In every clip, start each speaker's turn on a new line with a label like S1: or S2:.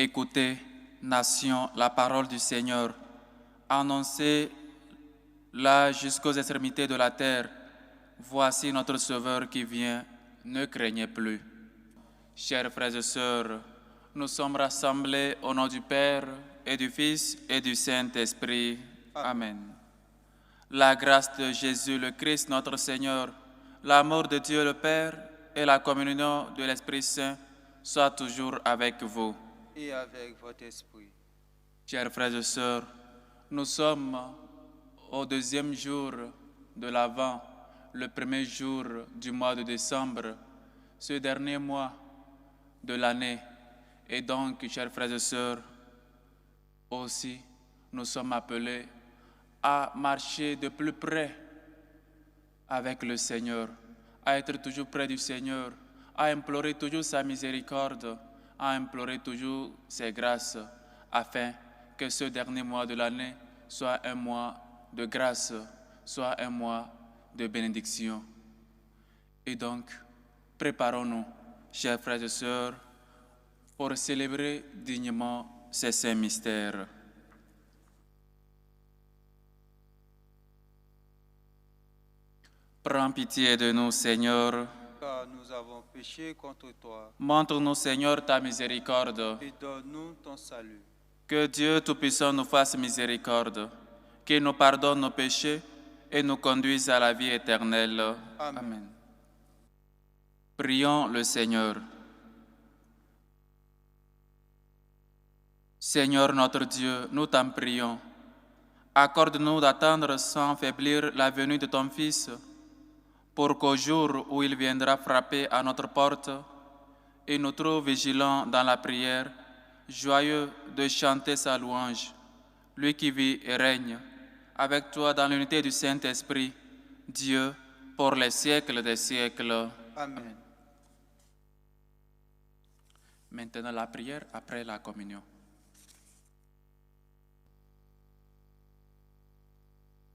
S1: Écoutez, nation, la parole du Seigneur. Annoncez-la jusqu'aux extrémités de la terre. Voici notre Sauveur qui vient, ne craignez plus. Chers frères et sœurs, nous sommes rassemblés au nom du Père et du Fils et du Saint-Esprit. Amen. La grâce de Jésus le Christ, notre Seigneur, l'amour de Dieu le Père et la communion de l'Esprit Saint soient toujours avec vous.
S2: Et avec votre esprit.
S1: Chers frères et sœurs, nous sommes au deuxième jour de l'Avent, le premier jour du mois de décembre, ce dernier mois de l'année. Et donc, chers frères et sœurs, aussi, nous sommes appelés à marcher de plus près avec le Seigneur, à être toujours près du Seigneur, à implorer toujours sa miséricorde, à implorer toujours ses grâces, afin que ce dernier mois de l'année soit un mois de grâce, soit un mois de bénédiction. Et donc, préparons-nous, chers frères et sœurs, pour célébrer dignement ces saints mystères. Prends pitié de nous, Seigneur.
S2: Car nous avons péché contre toi.
S1: Montre-nous, Seigneur, ta miséricorde.
S2: Et donne-nous ton salut.
S1: Que Dieu Tout-Puissant nous fasse miséricorde, qu'il nous pardonne nos péchés et nous conduise à la vie éternelle. Amen. Prions le Seigneur. Seigneur notre Dieu, nous t'en prions. Accorde-nous d'attendre sans faiblir la venue de ton Fils, pour qu'au jour où il viendra frapper à notre porte, il nous trouve vigilants dans la prière, joyeux de chanter sa louange, lui qui vit et règne avec toi dans l'unité du Saint-Esprit, Dieu, pour les siècles des siècles.
S2: Amen.
S1: Maintenant la prière après la communion.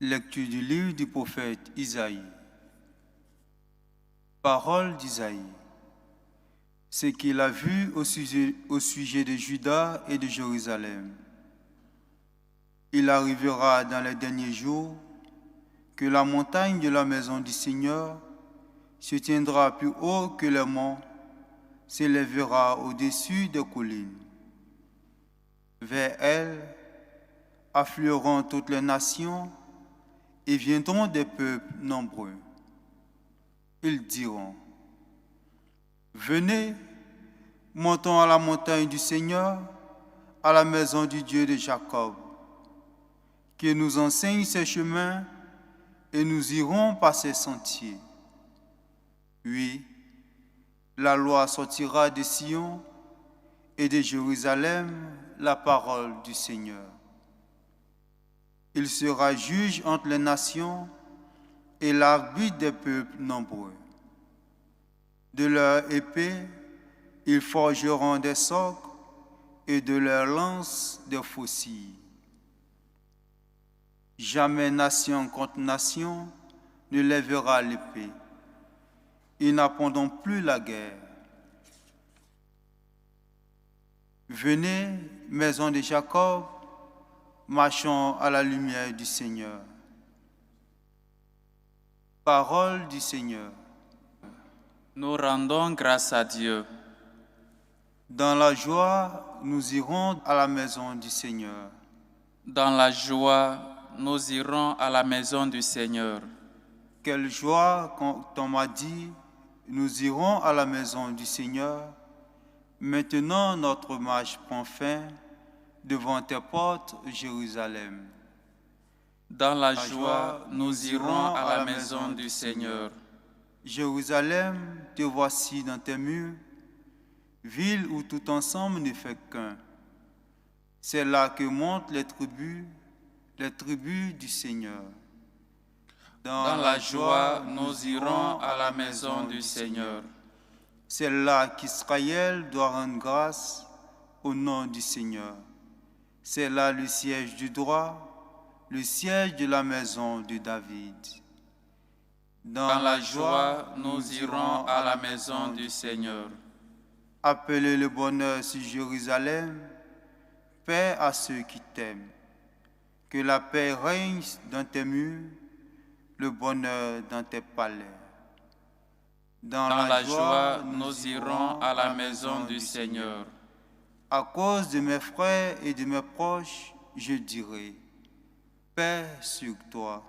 S2: Lecture du livre du prophète Isaïe. Parole d'Isaïe. Ce qu'il a vu au sujet de Juda et de Jérusalem. Il arrivera dans les derniers jours que la montagne de la maison du Seigneur se tiendra plus haut que les monts, s'élèvera au-dessus des collines. Vers elle afflueront toutes les nations et viendront des peuples nombreux. Ils diront: venez, montons à la montagne du Seigneur, à la maison du Dieu de Jacob, qu'il nous enseigne ses chemins et nous irons par ses sentiers. Oui, la loi sortira de Sion et de Jérusalem la parole du Seigneur. Il sera juge entre les nations et l'arbitre des peuples nombreux. De leur épée, ils forgeront des socles et de leurs lances des faucilles. Jamais nation contre nation ne lèvera l'épée. Ils n'apprendront plus la guerre. Venez, maison de Jacob, marchons à la lumière du Seigneur. Parole du Seigneur.
S1: Nous rendons grâce à Dieu.
S2: Dans la joie, nous irons à la maison du Seigneur.
S1: Dans la joie, nous irons à la maison du Seigneur.
S2: Quelle joie quand on m'a dit, nous irons à la maison du Seigneur. Maintenant, notre marche prend fin devant tes portes, Jérusalem.
S1: Dans la joie, nous irons à la maison du Seigneur.
S2: Jérusalem, te voici dans tes murs, ville où tout ensemble ne fait qu'un. C'est là que montent les tribus du Seigneur.
S1: Dans la joie, nous irons à la maison du Seigneur.
S2: C'est là qu'Israël doit rendre grâce au nom du Seigneur. C'est là le siège du droit, le siège de la maison de David.
S1: Dans la joie, nous irons à la maison du Seigneur.
S2: Appelez le bonheur sur Jérusalem, Paix à ceux qui t'aiment. Que la paix règne dans tes murs, le bonheur dans tes palais.
S1: Dans la joie, nous irons à la maison du Seigneur.
S2: À cause de mes frères et de mes proches, je dirai, paix sur toi.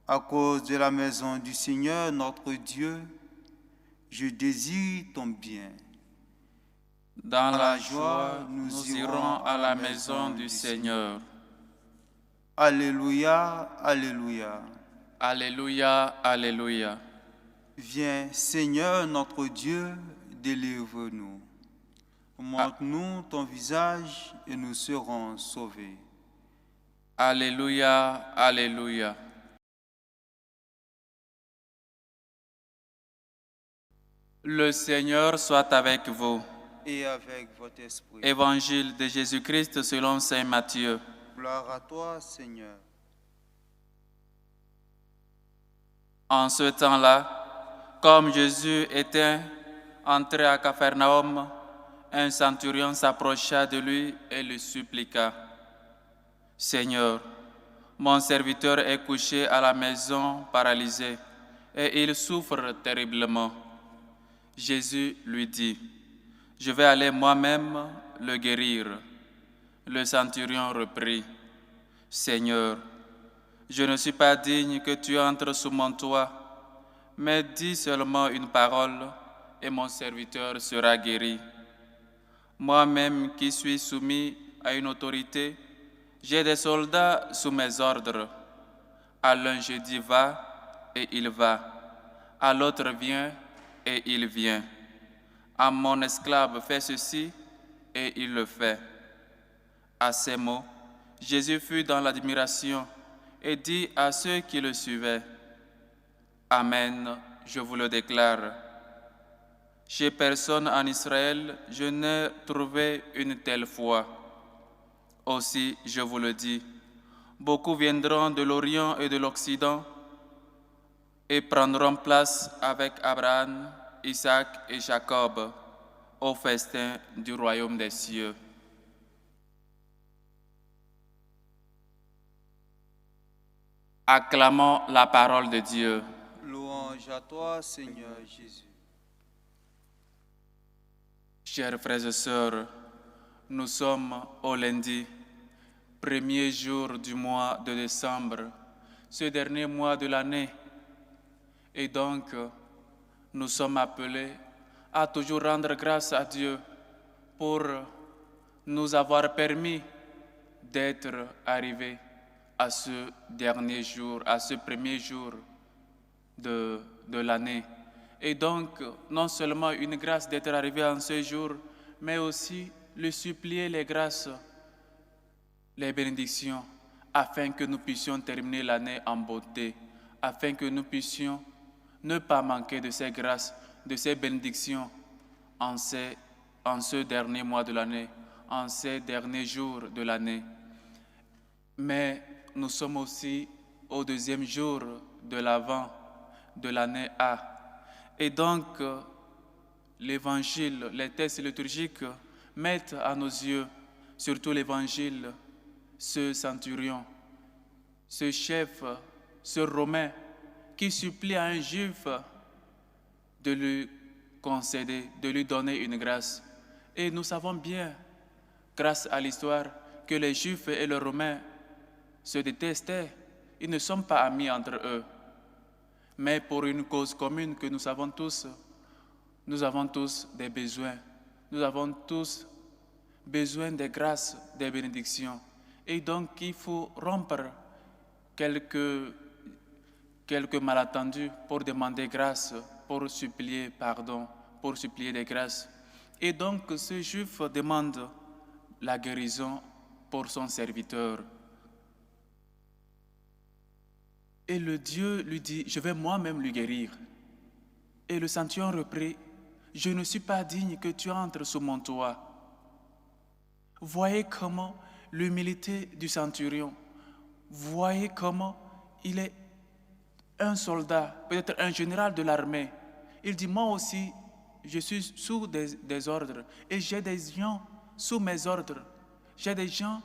S2: À cause de la maison du Seigneur, notre Dieu, je désire ton bien.
S1: Dans la joie, nous irons à la maison du Seigneur.
S2: Alléluia, alléluia.
S1: Alléluia, alléluia.
S2: Viens, Seigneur notre Dieu, délivre-nous. Montre-nous ton visage et nous serons sauvés.
S1: Alléluia, alléluia. Le Seigneur soit avec vous.
S2: Et avec votre esprit.
S1: Évangile de Jésus-Christ selon saint Matthieu.
S2: Gloire à toi, Seigneur.
S1: En ce temps-là, comme Jésus était entré à Capharnaüm, un centurion s'approcha de lui et lui suppliqua, « Seigneur, mon serviteur est couché à la maison paralysé et il souffre terriblement. » Jésus lui dit, « Je vais aller moi-même le guérir. » Le centurion reprit, « Seigneur, je ne suis pas digne que tu entres sous mon toit, mais dis seulement une parole et mon serviteur sera guéri. Moi-même qui suis soumis à une autorité, j'ai des soldats sous mes ordres. À l'un je dis va et il va, à l'autre viens et il vient. À mon esclave fais ceci et il le fait. » À ces mots, Jésus fut dans l'admiration et dit à ceux qui le suivaient, « Amen, je vous le déclare. Chez personne en Israël, je n'ai trouvé une telle foi. Aussi, je vous le dis, beaucoup viendront de l'Orient et de l'Occident et prendront place avec Abraham, Isaac et Jacob au festin du royaume des cieux. » Acclamons la parole de Dieu.
S2: Louange à toi, Seigneur Jésus.
S1: Chers frères et sœurs, nous sommes au lundi, premier jour du mois de décembre, ce dernier mois de l'année. Et donc, nous sommes appelés à toujours rendre grâce à Dieu pour nous avoir permis d'être arrivés à ce dernier jour, à ce premier jour de l'année. Et donc, non seulement une grâce d'être arrivé en ce jour, mais aussi lui supplier les grâces, les bénédictions, afin que nous puissions terminer l'année en beauté, afin que nous puissions ne pas manquer de ces grâces, de ces bénédictions en ce dernier mois de l'année, en ces derniers jours de l'année. Mais nous sommes aussi au deuxième jour de l'Avent de l'année A. Et donc, l'Évangile, les textes liturgiques mettent à nos yeux, surtout l'Évangile, ce centurion, ce chef, ce Romain, qui supplie à un Juif de lui concéder, de lui donner une grâce. Et nous savons bien, grâce à l'histoire, que les Juifs et les Romains se détestaient. Ils ne sont pas amis entre eux. Mais pour une cause commune que nous avons tous des besoins. Nous avons tous besoin des grâces, des bénédictions. Et donc, il faut rompre quelques malentendus pour demander grâce, pour supplier pardon, pour supplier des grâces. Et donc, ce Juif demande la guérison pour son serviteur. Et le Dieu lui dit, je vais moi-même lui guérir. Et le centurion reprit, je ne suis pas digne que tu entres sous mon toit. Voyez comment l'humilité du centurion, voyez comment il est un soldat, peut-être un général de l'armée. Il dit, moi aussi, je suis sous des ordres et j'ai des gens sous mes ordres. j'ai des gens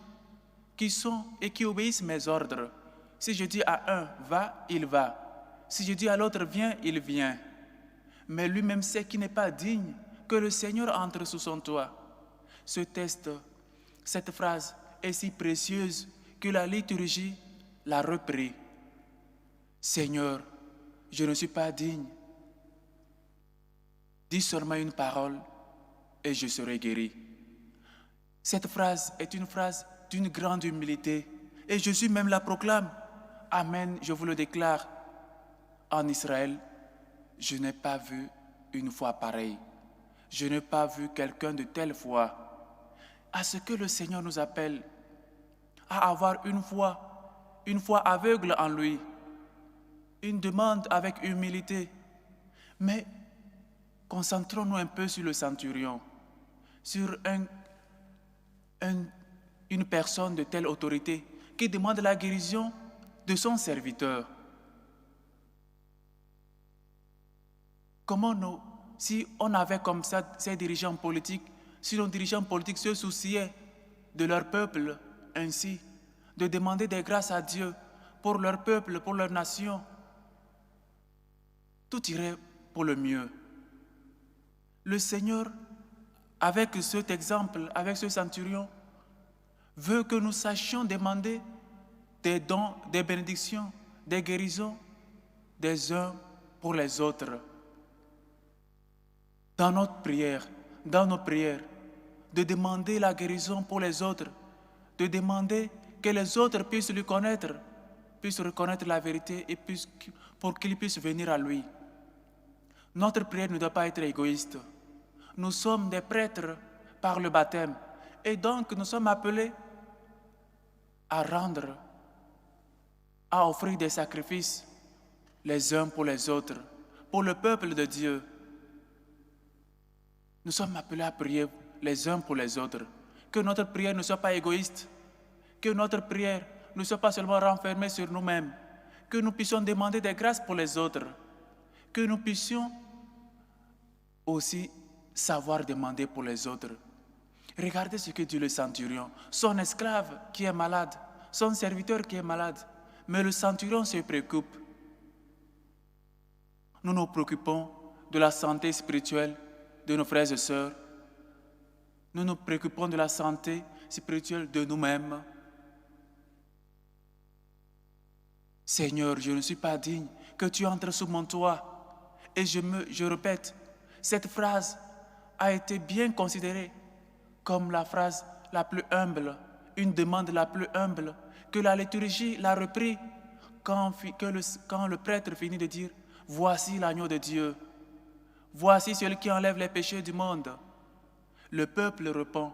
S1: qui sont et qui obéissent mes ordres. Si je dis à un, va, il va. Si je dis à l'autre, viens, il vient. Mais lui-même sait qu'il n'est pas digne que le Seigneur entre sous son toit. Ce texte, cette phrase est si précieuse que la liturgie l'a repris. Seigneur, je ne suis pas digne. Dis seulement une parole et je serai guéri. Cette phrase est une phrase d'une grande humilité et Jésus même la proclame. Amen, je vous le déclare. En Israël, je n'ai pas vu une foi pareille. Je n'ai pas vu quelqu'un de telle foi. À ce que le Seigneur nous appelle, à avoir une foi aveugle en lui, une demande avec humilité. Mais concentrons-nous un peu sur le centurion, sur une personne de telle autorité qui demande la guérison de son serviteur. Comment nous, si on avait comme ça ces dirigeants politiques, si nos dirigeants politiques se souciaient de leur peuple ainsi, de demander des grâces à Dieu pour leur peuple, pour leur nation, tout irait pour le mieux. Le Seigneur, avec cet exemple, avec ce centurion, veut que nous sachions demander des dons, des bénédictions, des guérisons des uns pour les autres. Dans notre prière, dans nos prières, de demander la guérison pour les autres, de demander que les autres puissent le connaître, puissent reconnaître la vérité et pour qu'ils puissent venir à lui. Notre prière ne doit pas être égoïste. Nous sommes des prêtres par le baptême et donc nous sommes appelés à rendre, à offrir des sacrifices les uns pour les autres, pour le peuple de Dieu. Nous sommes appelés à prier les uns pour les autres. Que notre prière ne soit pas égoïste. Que notre prière ne soit pas seulement renfermée sur nous-mêmes. Que nous puissions demander des grâces pour les autres. Que nous puissions aussi savoir demander pour les autres. Regardez ce que dit le centurion. Son esclave qui est malade, son serviteur qui est malade. Mais le centurion se préoccupe. Nous nous préoccupons de la santé spirituelle de nos frères et sœurs. Nous nous préoccupons de la santé spirituelle de nous-mêmes. Seigneur, je ne suis pas digne que tu entres sous mon toit. Et je répète, cette phrase a été bien considérée comme la phrase la plus humble, une demande la plus humble, que la liturgie l'a repris quand le prêtre finit de dire « Voici l'agneau de Dieu ». Voici celui qui enlève les péchés du monde. Le peuple répond,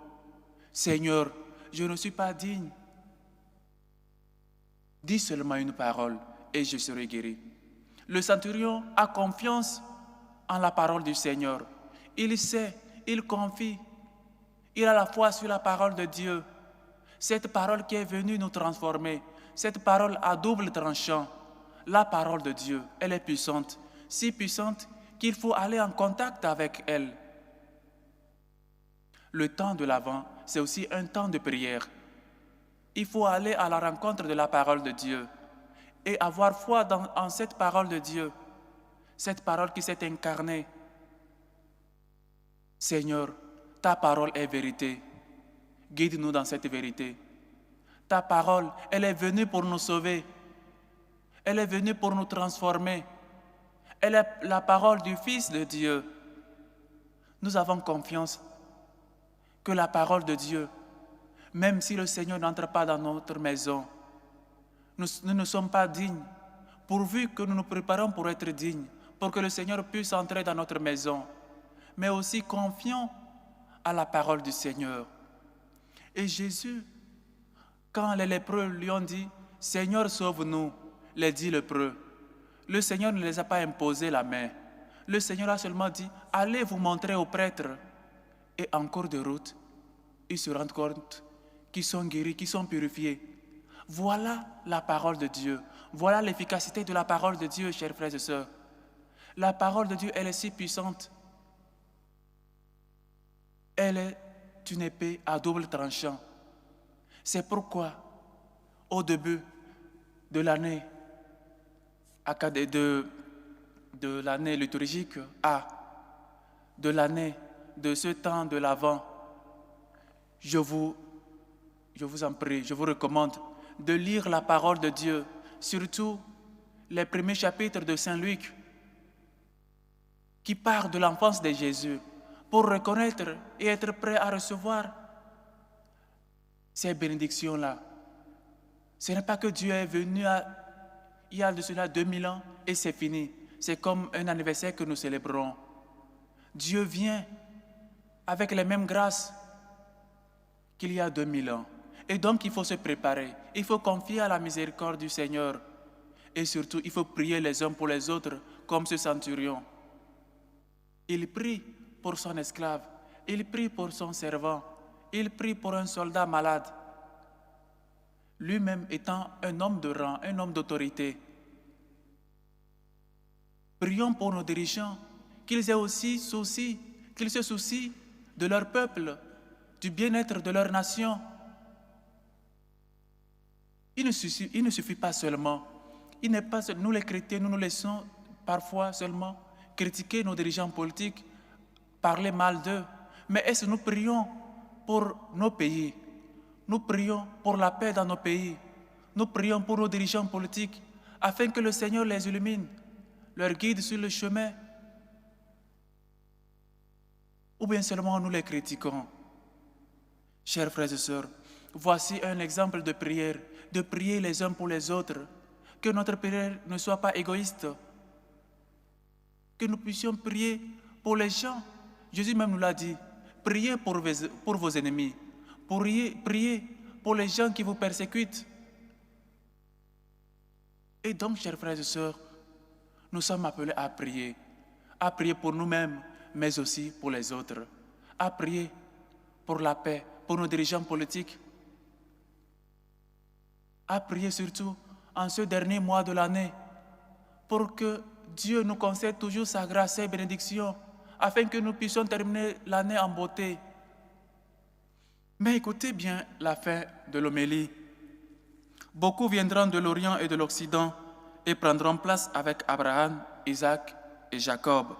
S1: Seigneur, je ne suis pas digne. Dis seulement une parole et je serai guéri. Le centurion a confiance en la parole du Seigneur. Il sait, il confie, il a la foi sur la parole de Dieu. Cette parole qui est venue nous transformer, cette parole à double tranchant, la parole de Dieu, elle est puissante, si puissante qu'il faut aller en contact avec elle. Le temps de l'Avent, c'est aussi un temps de prière. Il faut aller à la rencontre de la parole de Dieu et avoir foi en cette parole de Dieu, cette parole qui s'est incarnée. Seigneur, ta parole est vérité. Guide-nous dans cette vérité. Ta parole, elle est venue pour nous sauver. Elle est venue pour nous transformer. Elle est la parole du Fils de Dieu. Nous avons confiance que la parole de Dieu, même si le Seigneur n'entre pas dans notre maison, nous ne sommes pas dignes, pourvu que nous nous préparons pour être dignes, pour que le Seigneur puisse entrer dans notre maison, mais aussi confions à la parole du Seigneur. Et Jésus, quand les lépreux lui ont dit « Seigneur, sauve-nous », les 10 lépreux, le Seigneur ne les a pas imposé la main. Le Seigneur a seulement dit « Allez vous montrer aux prêtres ». Et en cours de route, ils se rendent compte qu'ils sont guéris, qu'ils sont purifiés. Voilà la parole de Dieu. Voilà l'efficacité de la parole de Dieu, chers frères et sœurs. La parole de Dieu, elle est si puissante. Elle est une épée à double tranchant. C'est pourquoi, au début de l'année, de l'année liturgique de l'année, de ce temps de l'Avent, je vous en prie, je vous recommande de lire la parole de Dieu, surtout les premiers chapitres de Saint Luc, qui parlent de l'enfance de Jésus, pour reconnaître et être prêt à recevoir ces bénédictions-là. Ce n'est pas que Dieu est venu il y a de cela 2000 ans et c'est fini. C'est comme un anniversaire que nous célébrons. Dieu vient avec les mêmes grâces qu'il y a 2000 ans. Et donc il faut se préparer. Il faut confier à la miséricorde du Seigneur. Et surtout, il faut prier les uns pour les autres, comme ce centurion. Il prie pour son esclave. Il prie pour son servant. Il prie pour un soldat malade. Lui-même étant un homme de rang, un homme d'autorité. Prions pour nos dirigeants, qu'ils se soucient de leur peuple, du bien-être de leur nation. Il ne suffit pas seulement, nous les chrétiens, nous laissons parfois seulement critiquer nos dirigeants politiques, parler mal d'eux, mais est-ce que nous prions pour nos pays? Nous prions pour la paix dans nos pays. Nous prions pour nos dirigeants politiques afin que le Seigneur les illumine, leur guide sur le chemin. Ou bien seulement nous les critiquons. Chers frères et sœurs, voici un exemple de prière, de prier les uns pour les autres. Que notre prière ne soit pas égoïste. Que nous puissions prier pour les gens. Jésus même nous l'a dit. Priez pour vos ennemis. Priez pour les gens qui vous persécutent. Et donc, chers frères et sœurs, nous sommes appelés à prier pour nous-mêmes, mais aussi pour les autres, à prier pour la paix, pour nos dirigeants politiques, à prier surtout en ce dernier mois de l'année, pour que Dieu nous concède toujours sa grâce et bénédiction, afin que nous puissions terminer l'année en beauté. Mais écoutez bien la fin de l'homélie. Beaucoup viendront de l'Orient et de l'Occident et prendront place avec Abraham, Isaac et Jacob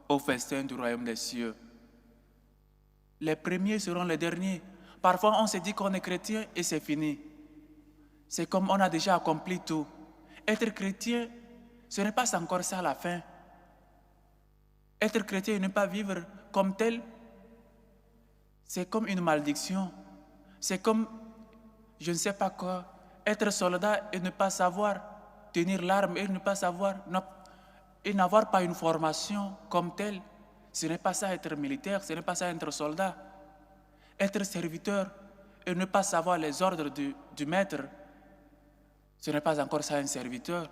S1: au festin du royaume des cieux. Les premiers seront les derniers. Parfois, on se dit qu'on est chrétien et c'est fini. C'est comme on a déjà accompli tout. Être chrétien, ce n'est pas encore ça la fin. Être chrétien et ne pas vivre comme tel, c'est comme une malédiction. C'est comme, je ne sais pas quoi, être soldat et ne pas savoir tenir l'arme et ne pas savoir, et n'avoir pas une formation comme telle. Ce n'est pas ça être militaire, ce n'est pas ça être soldat. Être serviteur et ne pas savoir les ordres du maître, ce n'est pas encore ça un serviteur.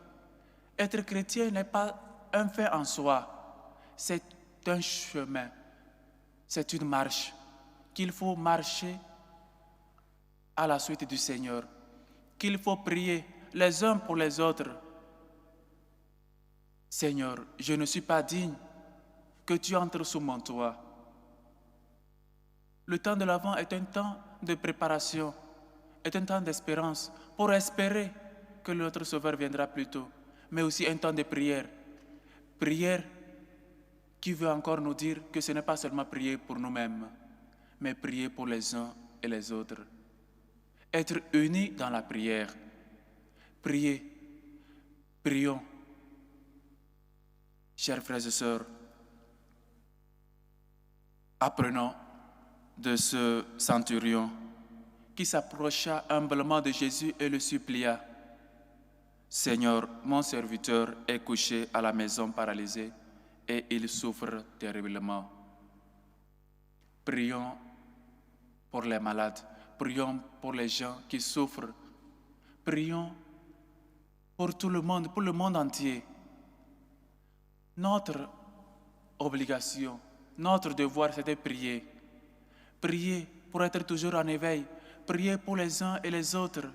S1: Être chrétien n'est pas un fait en soi, c'est un chemin, c'est une marche qu'il faut marcher à la suite du Seigneur, qu'il faut prier les uns pour les autres. Seigneur, je ne suis pas digne que tu entres sous mon toit. Le temps de l'Avent est un temps de préparation, est un temps d'espérance pour espérer que notre Sauveur viendra plus tôt, mais aussi un temps de prière. Prière qui veut encore nous dire que ce n'est pas seulement prier pour nous-mêmes, mais prier pour les uns et les autres. Être unis dans la prière. Prions. Chers frères et sœurs, apprenons de ce centurion qui s'approcha humblement de Jésus et le supplia. Seigneur, mon serviteur est couché à la maison paralysé et il souffre terriblement. Prions pour les malades, prions pour les gens qui souffrent, prions pour tout le monde entier. Notre obligation, notre devoir, c'est de prier. Prier pour être toujours en éveil, prier pour les uns et les autres,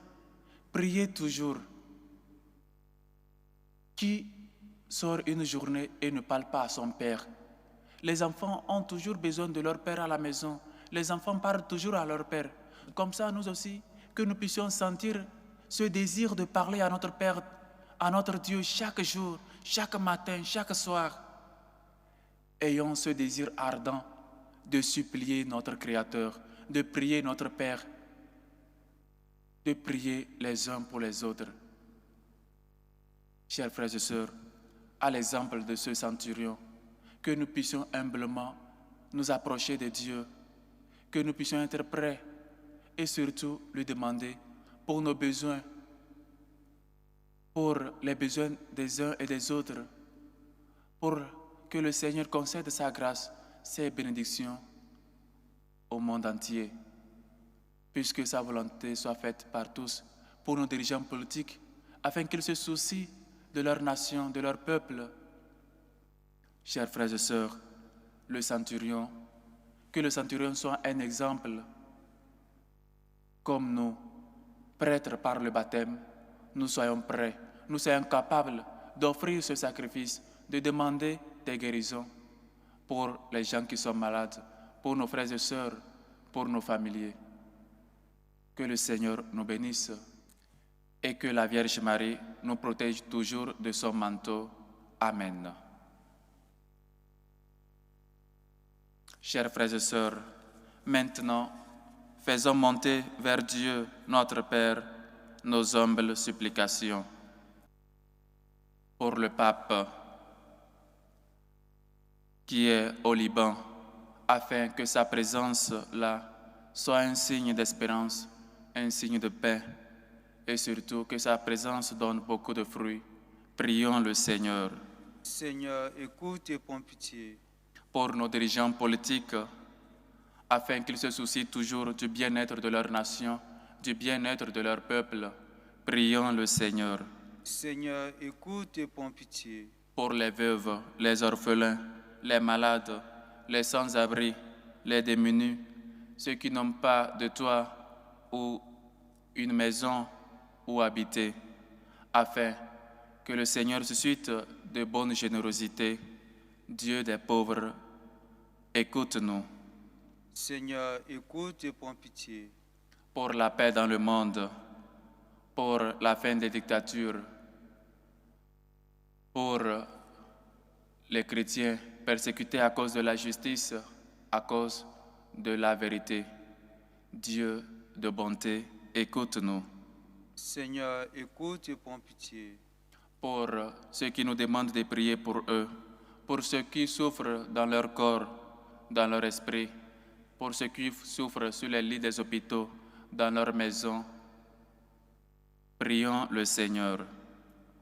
S1: prier toujours. Qui sort une journée et ne parle pas à son père? Les enfants ont toujours besoin de leur père à la maison. Les enfants parlent toujours à leur père. Comme ça, nous aussi, que nous puissions sentir ce désir de parler à notre Père, à notre Dieu chaque jour, chaque matin, chaque soir. Ayons ce désir ardent de supplier notre Créateur, de prier notre Père, de prier les uns pour les autres. Chers frères et sœurs, à l'exemple de ce centurion, que nous puissions humblement nous approcher de Dieu, que nous puissions être prêts et surtout lui demander pour nos besoins, pour les besoins des uns et des autres, pour que le Seigneur concède sa grâce, ses bénédictions au monde entier, puisque sa volonté soit faite par tous pour nos dirigeants politiques, afin qu'ils se soucient de leur nation, de leur peuple. Chers frères et sœurs, que le centurion soit un exemple, comme nous, prêtres par le baptême, nous soyons prêts, nous soyons capables d'offrir ce sacrifice, de demander des guérisons pour les gens qui sont malades, pour nos frères et sœurs, pour nos familiers. Que le Seigneur nous bénisse et que la Vierge Marie nous protège toujours de son manteau. Amen. Chers frères et sœurs, maintenant, faisons monter vers Dieu, notre Père, nos humbles supplications. Pour le pape qui est au Liban, afin que sa présence là soit un signe d'espérance, un signe de paix, et surtout que sa présence donne beaucoup de fruits. Prions le Seigneur.
S2: Seigneur, écoute et prends pitié.
S1: Pour nos dirigeants politiques, afin qu'ils se soucient toujours du bien-être de leur nation, du bien-être de leur peuple. Prions le Seigneur.
S2: Seigneur, écoute et prends pitié.
S1: Pour les veuves, les orphelins, les malades, les sans-abri, les démunis, ceux qui n'ont pas de toit ou une maison où habiter, afin que le Seigneur suscite de bonne générosité. Dieu des pauvres, écoute-nous.
S2: Seigneur, écoute et prends pitié.
S1: Pour la paix dans le monde, pour la fin des dictatures, pour les chrétiens persécutés à cause de la justice, à cause de la vérité. Dieu de bonté, écoute-nous.
S2: Seigneur, écoute et prends pitié.
S1: Pour ceux qui nous demandent de prier pour eux, pour ceux qui souffrent dans leur corps, dans leur esprit, pour ceux qui souffrent sur les lits des hôpitaux, dans leur maison. Prions le Seigneur.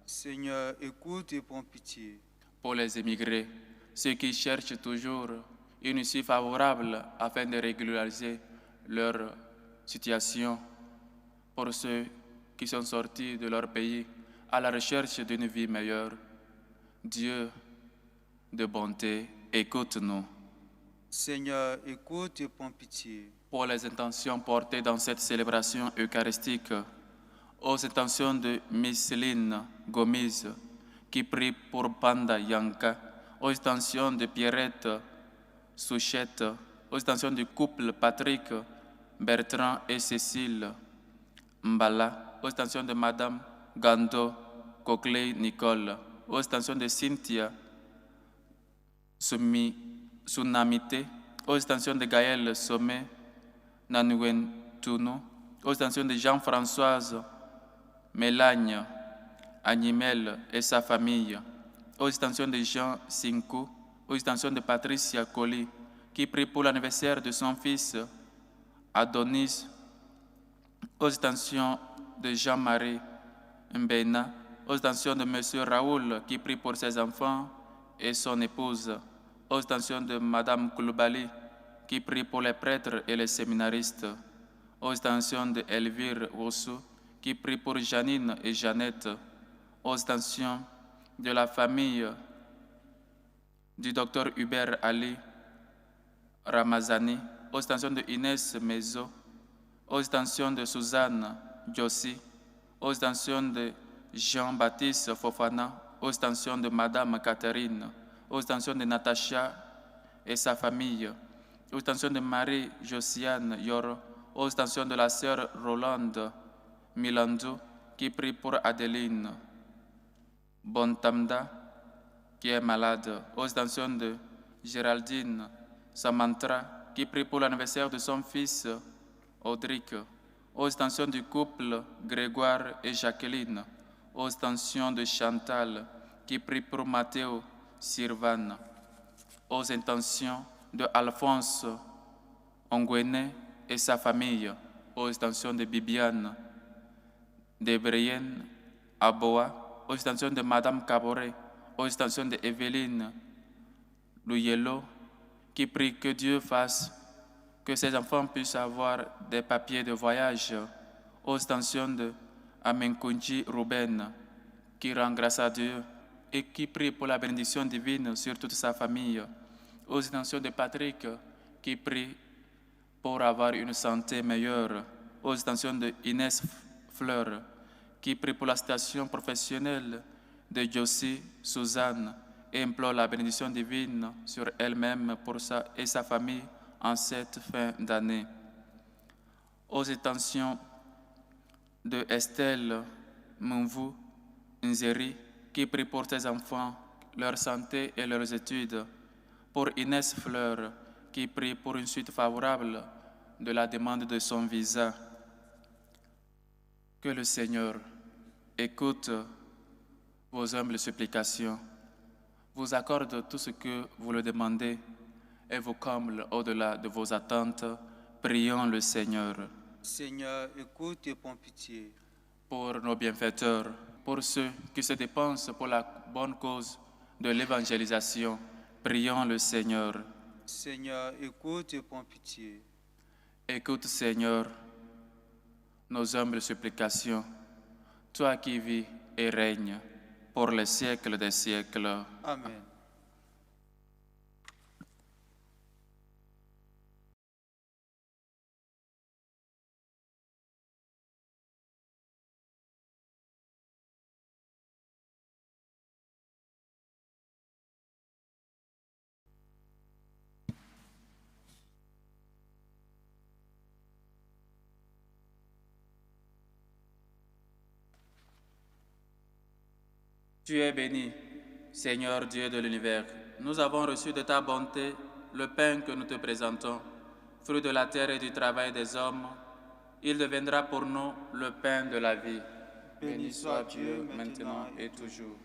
S2: Seigneur, écoute et prends pitié.
S1: Pour les émigrés, ceux qui cherchent toujours une issue favorable afin de régulariser leur situation, pour ceux qui sont sortis de leur pays à la recherche d'une vie meilleure. Dieu de bonté, écoute-nous.
S2: Seigneur, écoute et prends pitié.
S1: Pour les intentions portées dans cette célébration eucharistique, aux intentions de Micheline Gomis, qui prie pour Panda Yanka, aux intentions de Pierrette Souchette, aux intentions du couple Patrick, Bertrand et Cécile Mbala, aux intentions de Madame Gando, Coclé Nicole, aux intentions de Cynthia Sunamite, aux intentions de Gaël Sommet, Nanuen Tuno, aux intentions de Jean-Françoise Mélagne, Animel et sa famille, aux intentions de Jean Sinkou, aux intentions de Patricia Colli, qui prie pour l'anniversaire de son fils Adonis, aux intentions de Jean-Marie Mbena, aux intentions de M. Raoul, qui prie pour ses enfants et son épouse, aux intentions de Mme Koulibaly, qui prie pour les prêtres et les séminaristes, aux intentions de Elvire Rousseau, qui prie pour Janine et Jeannette, aux intentions de la famille du docteur Hubert Ali Ramazani, aux intentions de Inès Mezo, aux intentions de Suzanne Jossi, aux intentions de Jean-Baptiste Fofana, aux intentions de Madame Catherine, aux intentions de Natacha et sa famille, aux intentions de Marie Josiane Yoro, aux intentions de la sœur Rolande Milandou, qui prie pour Adeline Bontamda, qui est malade, aux intentions de Géraldine Samantra, qui prie pour l'anniversaire de son fils Audric, aux intentions du couple Grégoire et Jacqueline, aux intentions de Chantal, qui prie pour Matteo Sirvan, aux intentions de Alphonse Ongwene et sa famille, aux intentions de Bibiane, de Brienne Aboa, aux intentions de Madame Caboret, aux intentions de Evelyne Louyelo, qui prie que Dieu fasse que ces enfants puissent avoir des papiers de voyage, aux intentions de Amenkunji Ruben, qui rend grâce à Dieu et qui prie pour la bénédiction divine sur toute sa famille, aux intentions de Patrick, qui prie pour avoir une santé meilleure, aux intentions de Inès Fleur, qui prie pour la station professionnelle de Josie Suzanne et implore la bénédiction divine sur elle-même et sa famille en cette fin d'année. Aux intentions de Estelle Mumvu Nzeri, qui prie pour ses enfants, leur santé et leurs études. Pour Inès Fleur, qui prie pour une suite favorable de la demande de son visa. Que le Seigneur écoute vos humbles supplications, vous accorde tout ce que vous le demandez et vous comble au-delà de vos attentes. Prions le Seigneur.
S2: Seigneur, écoute et prends pitié.
S1: Pour nos bienfaiteurs, pour ceux qui se dépensent pour la bonne cause de l'évangélisation, prions le Seigneur.
S2: Seigneur, écoute et prends pitié.
S1: Écoute, Seigneur, nos humbles supplications, toi qui vis et règnes pour les siècles des siècles.
S2: Amen.
S1: Tu es béni, Seigneur Dieu de l'univers. Nous avons reçu de ta bonté le pain que nous te présentons, fruit de la terre et du travail des hommes. Il deviendra pour nous le pain de la vie. Béni soit Dieu maintenant et toujours.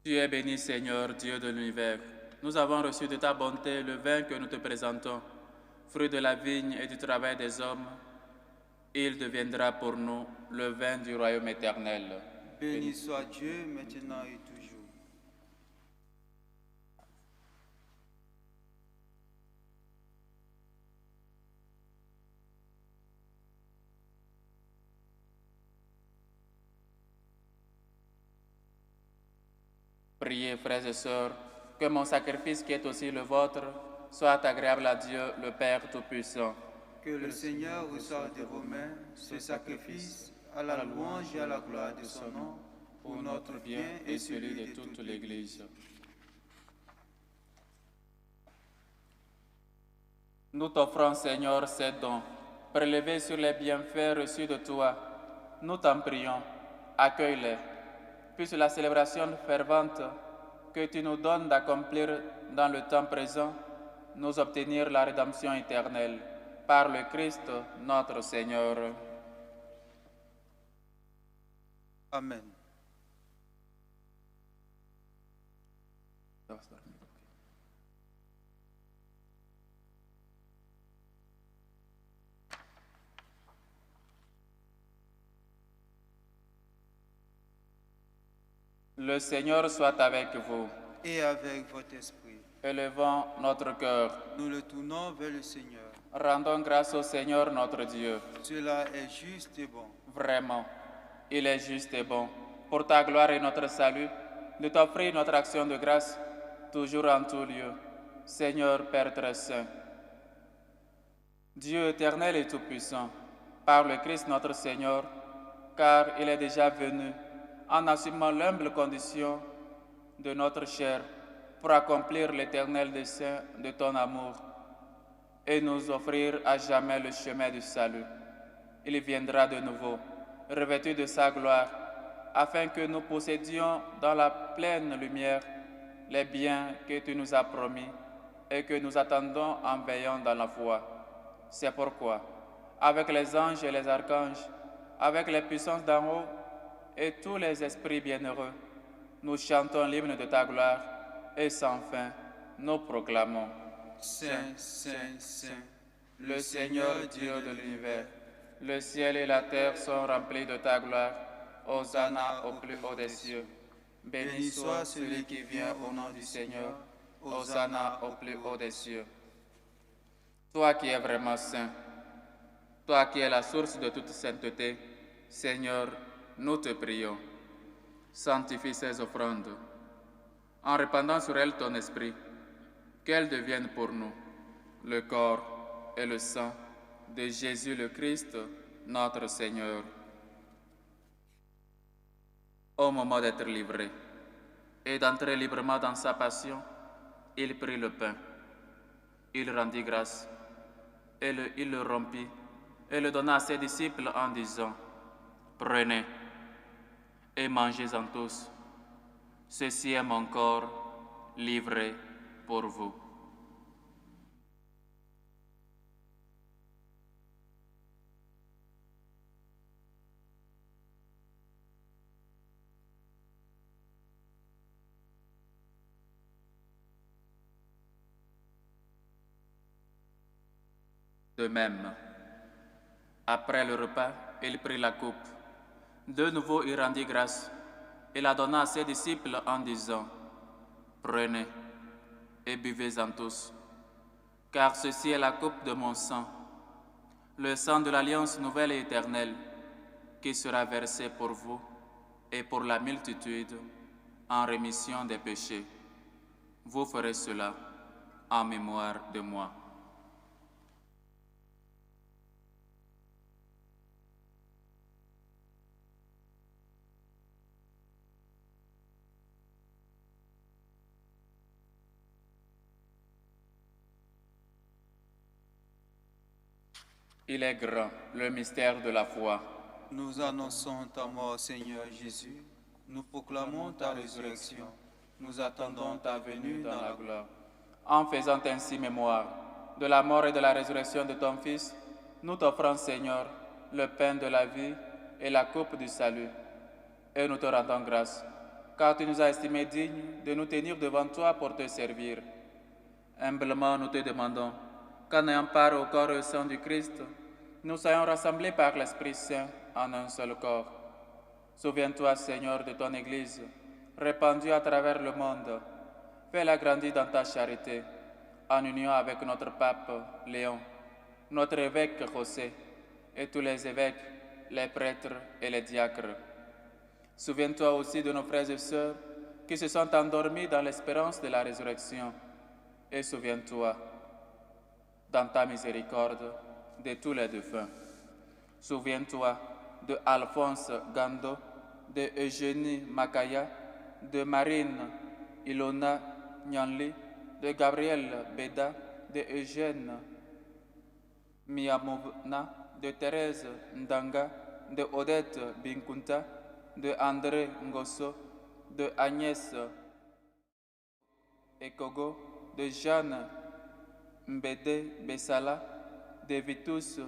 S1: Tu es béni, Seigneur, Dieu de l'univers. Nous avons reçu de ta bonté le vin que nous te présentons, fruit de la vigne et du travail des hommes. Il deviendra pour nous le vin du royaume éternel.
S2: Béni soit Dieu maintenant et toujours.
S1: Priez, frères et sœurs, que mon sacrifice qui est aussi le vôtre soit agréable à Dieu, le Père Tout-Puissant.
S2: Que le Seigneur reçoive de vos mains ce sacrifice à la louange et à la gloire de son nom,
S1: pour notre bien et celui de toute l'Église. Nous t'offrons, Seigneur, ces dons, prélevés sur les bienfaits reçus de toi. Nous t'en prions, accueille-les. Puisse la célébration fervente que tu nous donnes d'accomplir dans le temps présent nous obtenir la rédemption éternelle. Par le Christ, notre Seigneur.
S2: Amen.
S1: Le Seigneur soit avec vous.
S2: Et avec votre esprit.
S1: Élevons notre cœur.
S2: Nous le tournons vers le Seigneur.
S1: Rendons grâce au Seigneur notre Dieu.
S2: Cela est juste et bon.
S1: Vraiment, il est juste et bon, pour ta gloire et notre salut, de t'offrir notre action de grâce, toujours en tout lieu. Seigneur Père très saint. Dieu éternel et tout-puissant, par le Christ notre Seigneur, car il est déjà venu en assumant l'humble condition de notre chair pour accomplir l'éternel dessein de ton amour et nous offrir à jamais le chemin du salut. Il viendra de nouveau, revêtu de sa gloire, afin que nous possédions dans la pleine lumière les biens que tu nous as promis et que nous attendons en veillant dans la foi. C'est pourquoi, avec les anges et les archanges, avec les puissances d'en haut et tous les esprits bienheureux, nous chantons l'hymne de ta gloire et sans fin, nous proclamons.
S2: Saint, Saint, Saint,
S1: Le Seigneur Dieu de l'univers, le ciel et la terre sont remplis de ta gloire. Hosanna au plus haut des cieux. Béni soit celui qui vient au nom du Seigneur. Hosanna au plus haut des cieux. Toi qui es vraiment saint, toi qui es la source de toute sainteté, Seigneur, nous te prions. Sanctifie ces offrandes, en répandant sur elles ton esprit, qu'elles deviennent pour nous le corps et le sang de Jésus le Christ, notre Seigneur. Au moment d'être livré et d'entrer librement dans sa passion, il prit le pain, il rendit grâce, et il le rompit et le donna à ses disciples en disant, « Prenez et mangez-en tous, ceci est mon corps livré pour vous. » De même, après le repas, il prit la coupe. De nouveau, il rendit grâce et la donna à ses disciples en disant, « Prenez et buvez-en tous, car ceci est la coupe de mon sang, le sang de l'alliance nouvelle et éternelle, qui sera versé pour vous et pour la multitude en rémission des péchés. Vous ferez cela en mémoire de moi. » Il est grand, le mystère de la foi.
S2: Nous annonçons ta mort, Seigneur Jésus. Nous proclamons ta résurrection. Nous attendons ta venue dans la gloire.
S1: En faisant ainsi mémoire de la mort et de la résurrection de ton Fils, nous t'offrons, Seigneur, le pain de la vie et la coupe du salut. Et nous te rendons grâce, car tu nous as estimés dignes de nous tenir devant toi pour te servir. Humblement, nous te demandons qu'en ayant part au corps et au sang du Christ, nous soyons rassemblés par l'Esprit Saint en un seul corps. Souviens-toi, Seigneur, de ton Église, répandue à travers le monde. Fais-la grandir dans ta charité, en union avec notre pape Léon, notre évêque José, et tous les évêques, les prêtres et les diacres. Souviens-toi aussi de nos frères et sœurs qui se sont endormis dans l'espérance de la résurrection. Et souviens-toi, dans ta miséricorde, de tous les défunts. Souviens-toi de Alphonse Gando, de Eugénie Makaya, de Marine Ilona Nyanli, de Gabriel Beda, de Eugène Miyamouna, de Thérèse Ndanga, de Odette Binkunta, de André Ngosso, de Agnès Ekogo, de Jeanne Mbede Bessala, de Vitus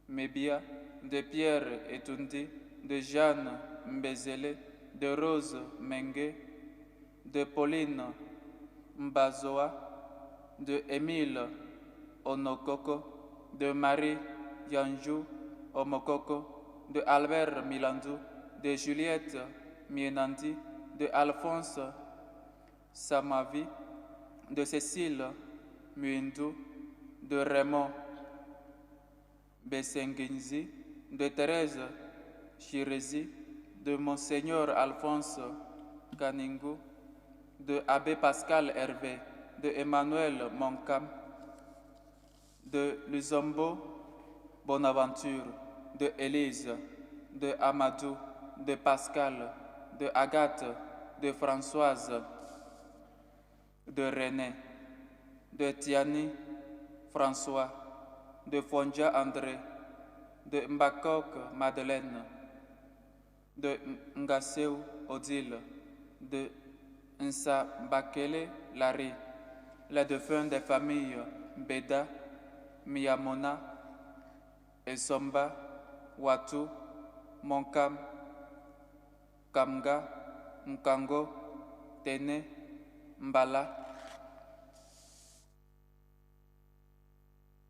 S1: Mebia, de Pierre Etundi, de Jeanne Mbezele, de Rose Mengue, de Pauline Mbazoa, de Émile Onokoko, de Marie Yanjou Omokoko, de Albert Milandou, de Juliette Mienandi, de Alphonse Samavi, de Cécile Muindou, de Raymond Bessengenzi, de Thérèse Chirezi, de Monseigneur Alphonse Kaningou, de Abbé Pascal Hervé, de Emmanuel Moncam, de Luzombo Bonaventure, de Élise, de Amadou, de Pascal, de Agathe, de Françoise, de René, de Tiani François, de Fonja André, de Mbakok Madeleine, de Ngaseu Odile, de Nsa Bakele Larry, les défunts des familles Beda, Miyamona, Esomba, Watu, Monkam, Kamga, Nkango, Tene, Mbala.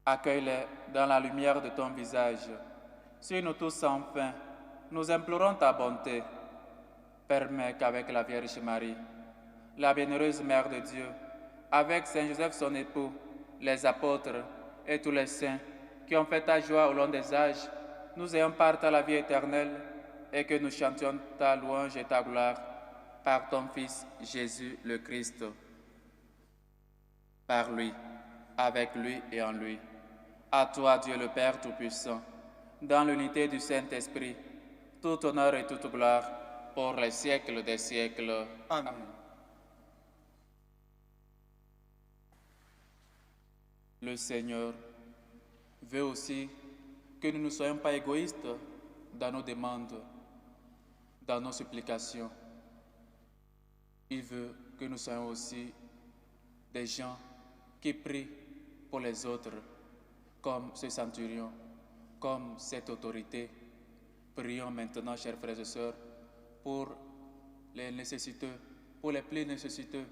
S1: Accueille-les dans la lumière de ton visage. Sur nous tous sans fin, nous implorons ta bonté. Permets qu'avec la Vierge Marie, la bienheureuse Mère de Dieu, avec Saint Joseph son époux, les apôtres et tous les saints qui ont fait ta joie au long des âges, nous ayons part à la vie éternelle et que nous chantions ta louange et ta gloire par ton Fils Jésus le Christ. Par lui, avec lui et en lui. À toi, Dieu le Père Tout-Puissant, dans l'unité du Saint-Esprit, tout honneur et toute gloire pour les siècles des siècles.
S2: Amen.
S1: Le Seigneur veut aussi que nous ne soyons pas égoïstes dans nos demandes, dans nos supplications. Il veut que nous soyons aussi des gens qui prient pour les autres, comme ce centurion, comme cette autorité. Prions maintenant, chers frères et sœurs, pour les nécessiteux, pour les plus nécessiteux,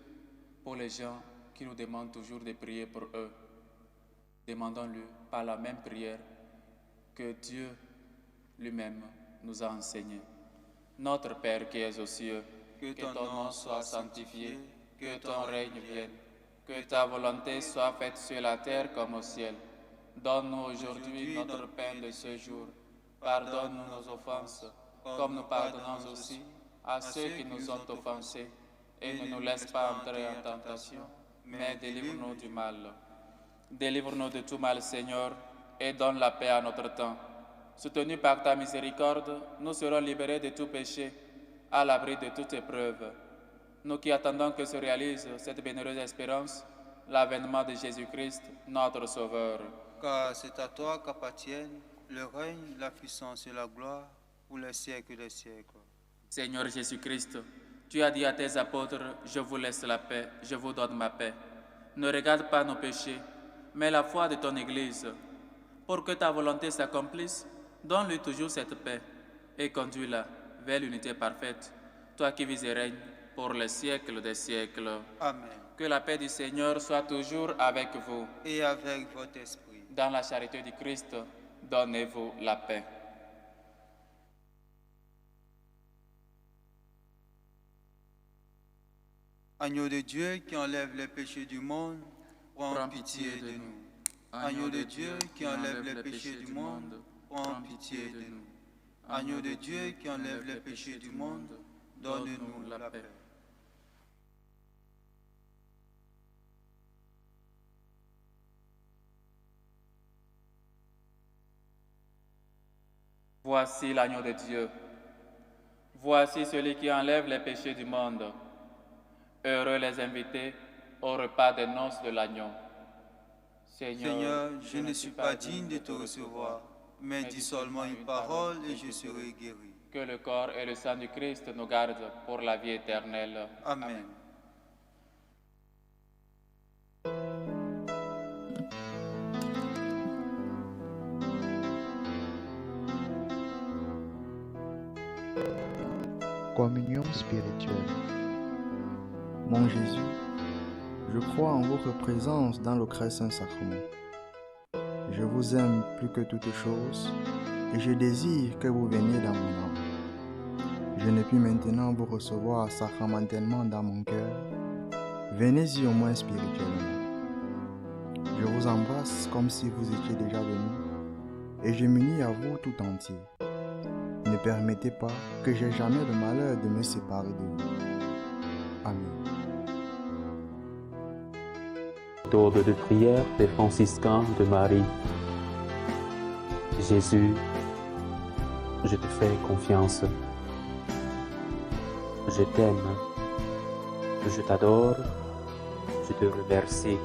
S1: pour les gens qui nous demandent toujours de prier pour eux. Demandons-lui par la même prière que Dieu lui-même nous a enseigné. Notre Père qui es aux cieux, que ton nom soit sanctifié, que ton règne vienne, que ta volonté soit faite sur la terre comme au ciel. Donne-nous aujourd'hui notre pain de ce jour. Pardonne-nous nos offenses, comme nous pardonnons aussi à ceux qui nous ont offensés. Et ne nous laisse pas entrer en tentation, mais délivre-nous du mal. Délivre-nous de tout mal, Seigneur, et donne la paix à notre temps. Soutenus par ta miséricorde, nous serons libérés de tout péché, à l'abri de toute épreuve. Nous qui attendons que se réalise cette bienheureuse espérance, l'avènement de Jésus-Christ, notre Sauveur.
S2: Car c'est à toi qu'appartiennent le règne, la puissance et la gloire pour les siècles des siècles.
S1: Seigneur Jésus-Christ, tu as dit à tes apôtres, je vous laisse la paix, je vous donne ma paix. Ne regarde pas nos péchés, mais la foi de ton Église. Pour que ta volonté s'accomplisse, donne-lui toujours cette paix et conduis-la vers l'unité parfaite, toi qui vis et règnes pour les siècles des siècles.
S2: Amen.
S1: Que la paix du Seigneur soit toujours avec vous.
S2: Et avec votre esprit.
S1: Dans la charité du Christ, donnez-vous la paix.
S2: Agneau de Dieu qui enlève les péchés du monde, prends pitié de nous. Agneau de Dieu qui enlève les péchés du monde, prends pitié de nous. Agneau de Dieu qui enlève les péchés du monde, donne-nous la paix.
S1: Voici l'agneau de Dieu. Voici celui qui enlève les péchés du monde. Heureux les invités au repas des noces de l'agneau.
S2: Seigneur, je ne suis pas digne de te recevoir, mais dis seulement une parole et je serai guéri.
S1: Que le corps et le sang du Christ nous gardent pour la vie éternelle.
S2: Amen.
S3: Communion spirituelle. Mon Jésus, je crois en votre présence dans le très saint sacrement. Je vous aime plus que toute chose et je désire que vous veniez dans mon âme. Je ne puis maintenant vous recevoir sacramentellement dans mon cœur. Venez-y au moins spirituellement. Je vous embrasse comme si vous étiez déjà venu et je m'unis à vous tout entier. Ne permettez pas que j'aie jamais le malheur de me séparer de vous. Amen.
S4: Méthode de prière des franciscains de Marie. Jésus, je te fais confiance. Je t'aime. Je t'adore. Je te remercie.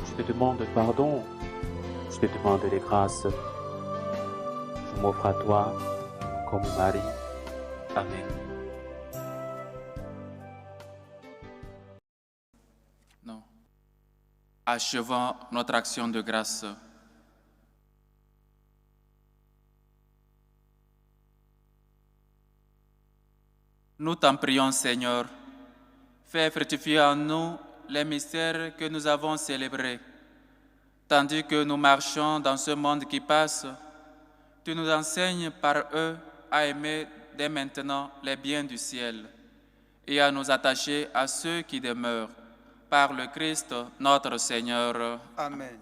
S4: Je te demande pardon. Je te demande les grâces. Je m'offre à toi comme Marie. Amen.
S1: Non. Achevons notre action de grâce. Nous t'en prions, Seigneur. Fais fructifier en nous les mystères que nous avons célébrés. Tandis que nous marchons dans ce monde qui passe, tu nous enseignes par eux à aimer dès maintenant les biens du ciel et à nous attacher à ceux qui demeurent. Par le Christ, notre Seigneur.
S2: Amen.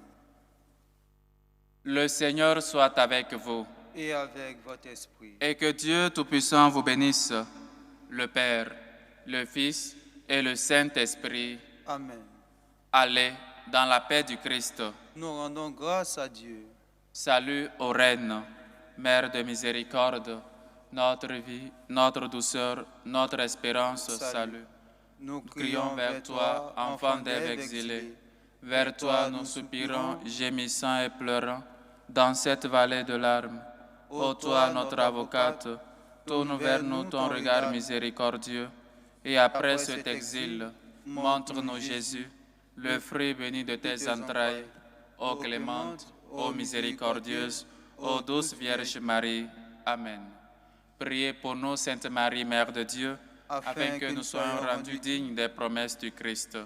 S1: Le Seigneur soit avec vous.
S2: Et avec votre esprit.
S1: Et que Dieu Tout-Puissant vous bénisse, le Père, le Fils et le Saint-Esprit.
S2: Amen.
S1: Allez dans la paix du Christ.
S2: Nous rendons grâce à Dieu.
S1: Salut aux reines, Mère de miséricorde, notre vie, notre douceur, notre espérance, salut.
S2: Nous
S1: Crions vers toi, enfant d'Ève exilé. Vers toi nous soupirons, gémissant et pleurant, dans cette vallée de larmes. Ô toi, notre avocate, tourne vers nous ton regard miséricordieux, et après cet exil, montre-nous Jésus, le fruit béni de tes entrailles. Ô clémente, ô miséricordieuse, ô douce Vierge Marie. Amen. Priez pour nous, Sainte Marie, Mère de Dieu, afin que nous soyons rendus dignes des promesses du Christ.